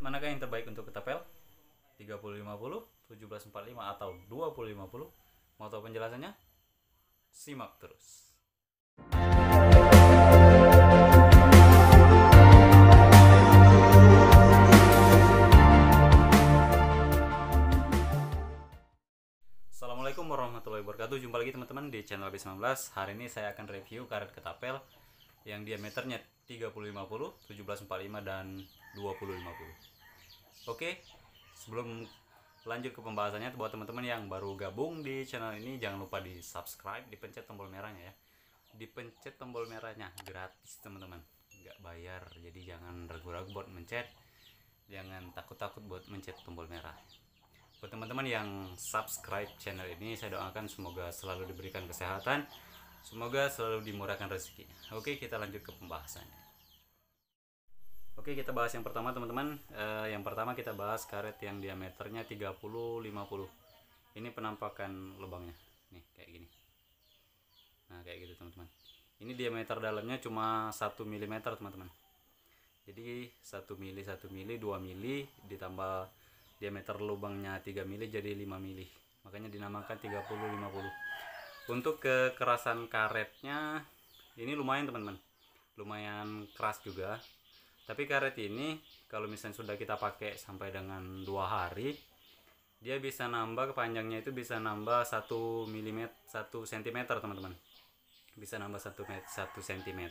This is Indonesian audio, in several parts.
manakah yang terbaik untuk ketapel? 3050, 1745 atau 2050? Mau tahu penjelasannya? Simak terus. Assalamualaikum warahmatullahi wabarakatuh. Jumpa lagi teman-teman di channel B19. Hari ini saya akan review karet ketapel yang diameternya 3050, 1745 dan 2050. Oke, sebelum lanjut ke pembahasannya, buat teman-teman yang baru gabung di channel ini jangan lupa di subscribe, dipencet tombol merahnya ya. Dipencet tombol merahnya, gratis teman-teman, nggak bayar, jadi jangan ragu-ragu buat mencet, jangan takut-takut buat mencet tombol merah. Buat teman-teman yang subscribe channel ini, saya doakan semoga selalu diberikan kesehatan, semoga selalu dimurahkan rezeki. Oke, kita lanjut ke pembahasannya. Oke, kita bahas yang pertama teman-teman. Yang pertama kita bahas karet yang diameternya 30-50. Ini penampakan lubangnya nih kayak gini. Nah kayak gitu teman-teman. Ini diameter dalamnya cuma 1 mm teman-teman. Jadi 1 mili, 1 mili, 2 mili ditambah diameter lubangnya 3 mili jadi 5 mili. Makanya dinamakan 30-50. Untuk kekerasan karetnya ini lumayan teman-teman. Lumayan keras juga. Tapi karet ini kalau misalnya sudah kita pakai sampai dengan 2 hari, dia bisa nambah, kepanjangnya itu bisa nambah 1 mm, 1 cm teman-teman. Bisa nambah 1 cm.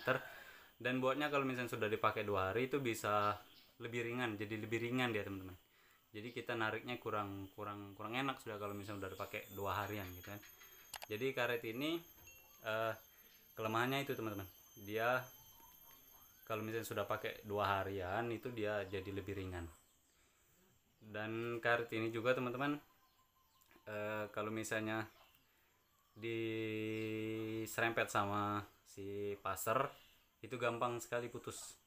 Dan buatnya kalau misalnya sudah dipakai 2 hari itu bisa lebih ringan, jadi lebih ringan dia teman-teman. Jadi kita nariknya kurang enak sudah kalau misalnya sudah dipakai 2 harian gitu kan. Jadi karet ini kelemahannya itu teman-teman. Dia kalau misalnya sudah pakai 2 harian itu dia jadi lebih ringan. Dan karet ini juga teman-teman, kalau misalnya diserempet sama si passer itu gampang sekali putus.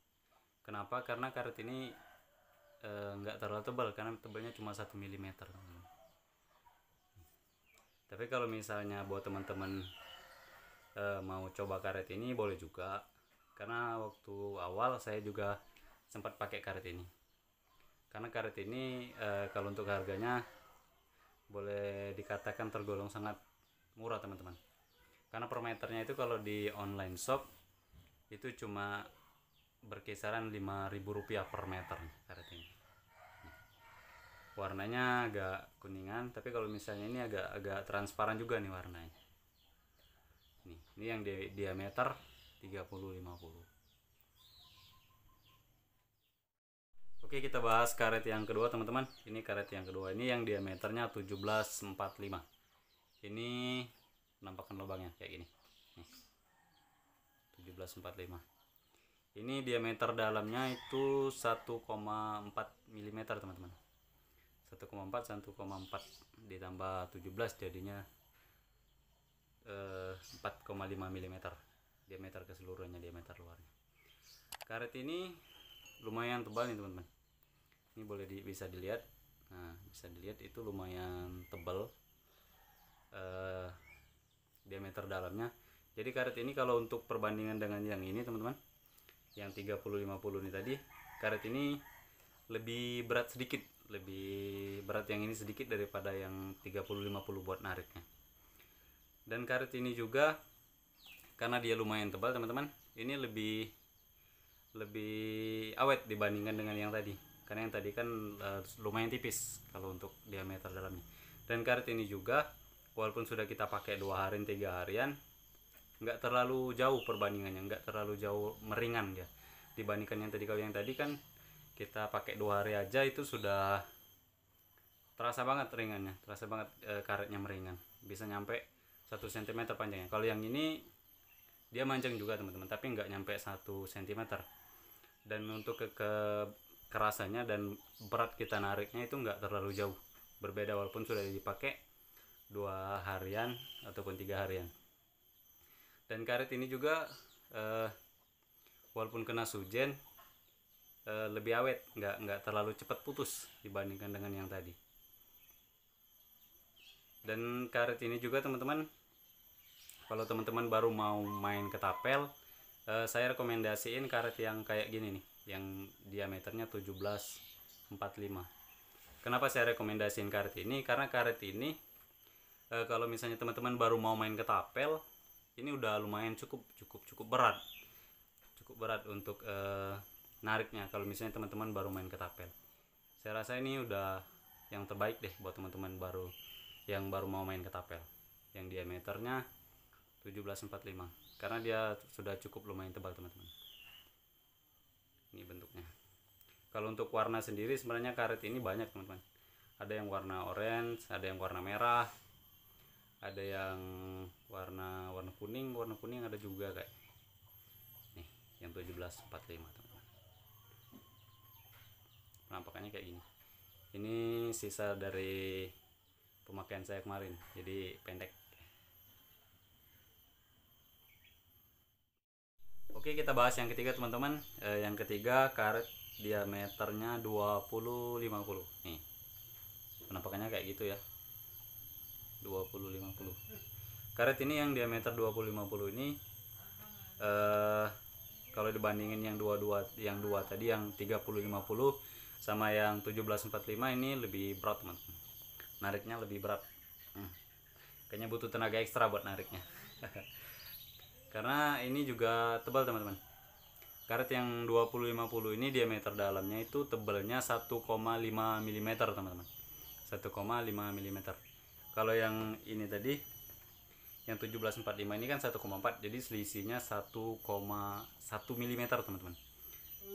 Kenapa? Karena karet ini nggak terlalu tebal, karena tebalnya cuma 1 mm teman-teman. Tapi kalau misalnya buat teman-teman mau coba karet ini boleh juga, karena waktu awal saya juga sempat pakai karet ini. Karena karet ini kalau untuk harganya boleh dikatakan tergolong sangat murah teman-teman. Karena per meternya itu kalau di online shop itu cuma berkisaran Rp5.000 per meter karet ini. Warnanya agak kuningan, tapi kalau misalnya ini agak transparan juga nih warnanya. Ini yang diameter 30-50. Oke, kita bahas karet yang kedua teman-teman. Ini karet yang kedua, ini yang diameternya 1745. Ini penampakan lubangnya kayak gini nih, 1745. Ini diameter dalamnya itu 1,4 mm teman-teman. 1,4 ditambah 17 jadinya 4,5 mm diameter keseluruhannya, diameter luarnya. Karet ini lumayan tebal nih teman-teman. Ini bisa dilihat. Nah, bisa dilihat itu lumayan tebal diameter dalamnya. Jadi karet ini kalau untuk perbandingan dengan yang ini teman-teman, yang 30-50 ini tadi, karet ini lebih berat sedikit, lebih berat yang ini sedikit daripada yang 30-50 buat nariknya. Dan karet ini juga karena dia lumayan tebal teman-teman, ini lebih awet dibandingkan dengan yang tadi. Karena yang tadi kan lumayan tipis kalau untuk diameter dalamnya. Dan karet ini juga walaupun sudah kita pakai 2 hari 3 harian, nggak terlalu jauh perbandingannya, nggak terlalu jauh meringan dia dibandingkan yang tadi. Kalau yang tadi kan kita pakai 2 hari aja itu sudah terasa banget ringannya, terasa banget karetnya meringan, bisa nyampe 1 cm panjangnya. Kalau yang ini dia panjang juga teman-teman, tapi nggak nyampe 1 cm. Dan untuk kerasannya dan berat kita nariknya itu nggak terlalu jauh berbeda walaupun sudah dipakai 2 harian ataupun 3 harian. Dan karet ini juga walaupun kena hujan lebih awet, nggak terlalu cepat putus dibandingkan dengan yang tadi. Dan karet ini juga teman-teman, kalau teman-teman baru mau main ketapel, saya rekomendasiin karet yang kayak gini nih, yang diameternya 17 Kenapa saya rekomendasiin karet ini? Karena karet ini kalau misalnya teman-teman baru mau main ketapel, ini udah lumayan cukup berat. Cukup berat untuk nariknya kalau misalnya teman-teman baru main ketapel. Saya rasa ini udah yang terbaik deh buat teman-teman yang baru mau main ketapel. Yang diameternya 1745. Karena dia sudah cukup lumayan tebal, teman-teman. Ini bentuknya. Kalau untuk warna sendiri sebenarnya karet ini banyak, teman-teman. Ada yang warna orange, ada yang warna merah, ada yang warna kuning ada juga kayak nih yang 1745, teman-teman. Penampakannya kayak gini. Ini sisa dari pemakaian saya kemarin, jadi pendek. Oke, kita bahas yang ketiga, teman-teman. Yang ketiga karet diameternya 20-50. Nih, penampakannya kayak gitu ya, 20-50. Karet ini yang diameter 20-50 ini kalau dibandingin yang dua tadi, yang 30-50 sama yang 1745, ini lebih berat, teman-teman. Nariknya lebih berat. Kayaknya butuh tenaga ekstra buat nariknya. Karena ini juga tebal, teman-teman. Karet yang 20-50 ini diameter dalamnya itu tebalnya 1,5 mm, teman-teman. 1,5 mm. Kalau yang ini tadi yang 1745 ini kan 1,4, jadi selisihnya 1,1 mm, teman-teman.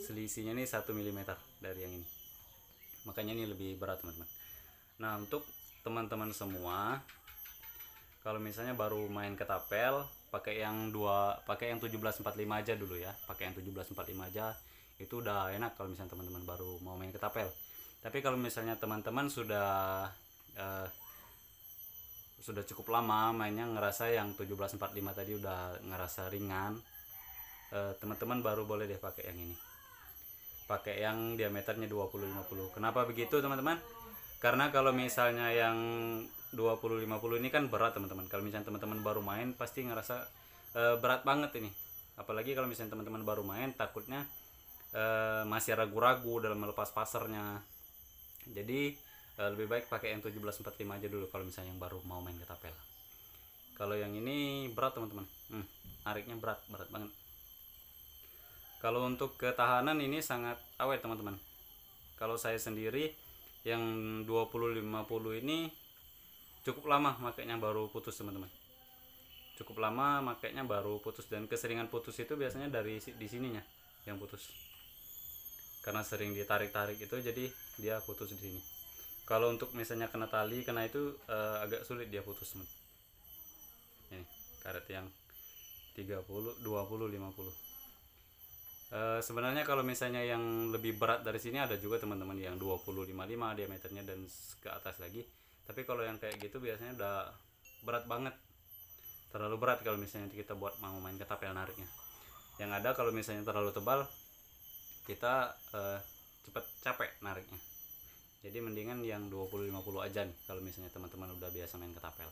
Selisihnya ini 1 mm dari yang ini. Makanya ini lebih berat, teman-teman. Nah, untuk teman-teman semua, kalau misalnya baru main ketapel, pakai yang 1745 aja dulu ya. Pakai yang 1745 aja, itu udah enak kalau misalnya teman-teman baru mau main ketapel. Tapi kalau misalnya teman-teman sudah cukup lama mainnya, ngerasa yang 1745 tadi udah ngerasa ringan, teman-teman baru boleh deh pakai yang ini. Pakai yang diameternya 20-50. Kenapa begitu, teman-teman? Karena kalau misalnya yang 20-50 ini kan berat, teman-teman. Kalau misalnya teman-teman baru main pasti ngerasa berat banget ini. Apalagi kalau misalnya teman-teman baru main, takutnya masih ragu-ragu dalam melepas pasarnya. Jadi lebih baik pakai yang 1745 aja dulu kalau misalnya yang baru mau main ketapel. Kalau yang ini berat, teman-teman. Nariknya berat banget. Kalau untuk ketahanan ini sangat awet, teman-teman. Kalau saya sendiri yang 20-50 ini cukup lama makainya baru putus, teman-teman. Cukup lama makainya baru putus, dan keseringan putus itu biasanya dari di sininya yang putus. Karena sering ditarik-tarik itu, jadi dia putus di sini. Kalau untuk misalnya kena tali, kena itu agak sulit dia putus, teman. Ini karet yang 20-50. Sebenarnya kalau misalnya yang lebih berat dari sini ada juga, teman-teman, yang 20-55 diameternya dan ke atas lagi. Tapi kalau yang kayak gitu biasanya udah berat banget, terlalu berat kalau misalnya kita buat mau main ketapel nariknya. Yang ada kalau misalnya terlalu tebal, kita cepet capek nariknya. Jadi mendingan yang 20-50 aja nih kalau misalnya teman-teman udah biasa main ketapel.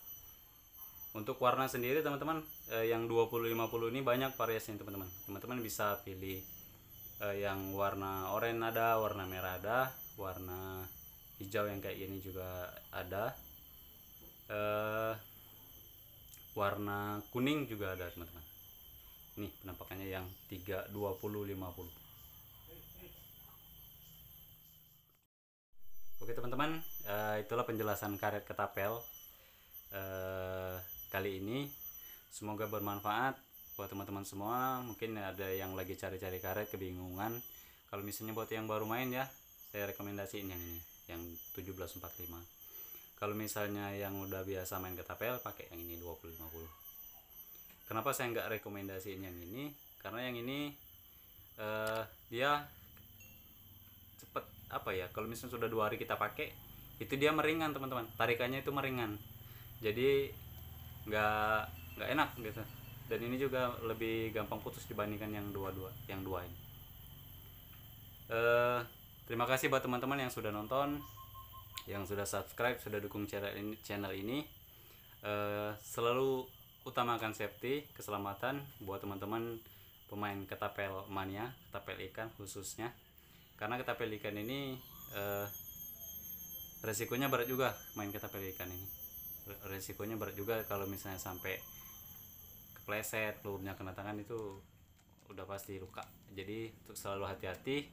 Untuk warna sendiri, teman-teman, yang 20-50 ini banyak variasinya, teman-teman. Teman-teman bisa pilih yang warna oranye ada, warna merah ada, warna hijau yang kayak gini juga ada, warna kuning juga ada, teman-teman. Nih penampakannya yang 20-50. Oke, teman-teman, itulah penjelasan karet ketapel kali ini. Semoga bermanfaat buat teman-teman semua. Mungkin ada yang lagi cari-cari karet kebingungan. Kalau misalnya buat yang baru main ya, saya rekomendasiin yang ini, yang 1745. Kalau misalnya yang udah biasa main ketapel, pakai yang ini 20-50. Kenapa saya nggak rekomendasiin yang ini? Karena yang ini dia cepet, apa ya, kalau misalnya sudah 2 hari kita pakai, itu dia meringan, teman-teman. Tarikannya itu meringan, jadi nggak enak gitu. Dan ini juga lebih gampang putus dibandingkan yang dua ini. Terima kasih buat teman-teman yang sudah nonton, yang sudah subscribe, sudah dukung channel ini. Selalu utamakan safety, keselamatan buat teman-teman pemain ketapel mania, ketapel ikan khususnya. Karena ketapel ikan ini resikonya berat juga main ketapel ikan ini. Resikonya berat juga kalau misalnya sampai kepleset, pelurunya kena tangan itu udah pasti luka. Jadi untuk selalu hati-hati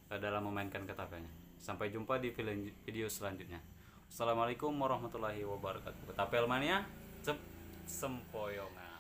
dalam memainkan ketapelnya. Sampai jumpa di video selanjutnya. Assalamualaikum warahmatullahi wabarakatuh. Ketapel mania, sempoyongan.